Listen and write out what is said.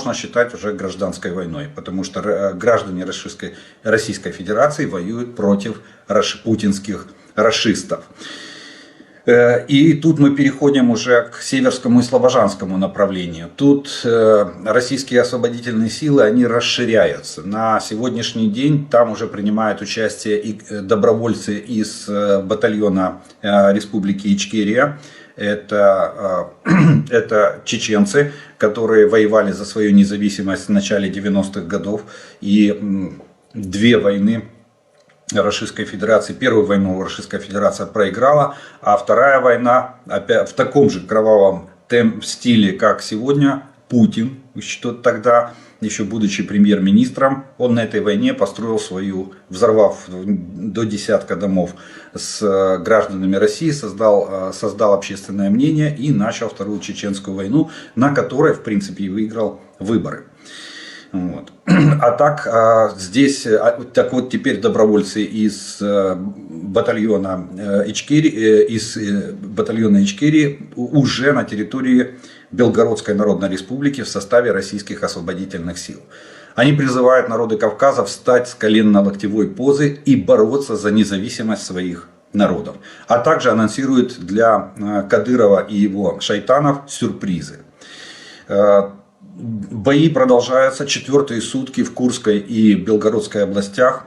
можно считать уже гражданской войной, потому что граждане Российской Федерации воюют против путинских рашистов. И тут мы переходим уже к северскому и слобожанскому направлению. Тут российские освободительные силы, они расширяются. На сегодняшний день там уже принимают участие и добровольцы из батальона Республики Ичкерия. Это чеченцы, которые воевали за свою независимость в начале 90-х годов. И две войны Российской Федерации, первую войну Российская Федерация проиграла, а вторая война опять в таком же кровавом стиле, как сегодня, Путин, что тогда, еще будучи премьер-министром, он на этой войне построил взорвав до десятка домов с гражданами России, создал общественное мнение и начал Вторую Чеченскую войну, на которой, в принципе, и выиграл выборы. Вот. А так здесь, так вот теперь добровольцы из батальона Ичкерии уже на территории Белгородской Народной Республики в составе российских освободительных сил. Они призывают народы Кавказа встать с коленно-локтевой позы и бороться за независимость своих народов. А также анонсируют для Кадырова и его шайтанов сюрпризы. Бои продолжаются четвертые сутки в Курской и Белгородской областях.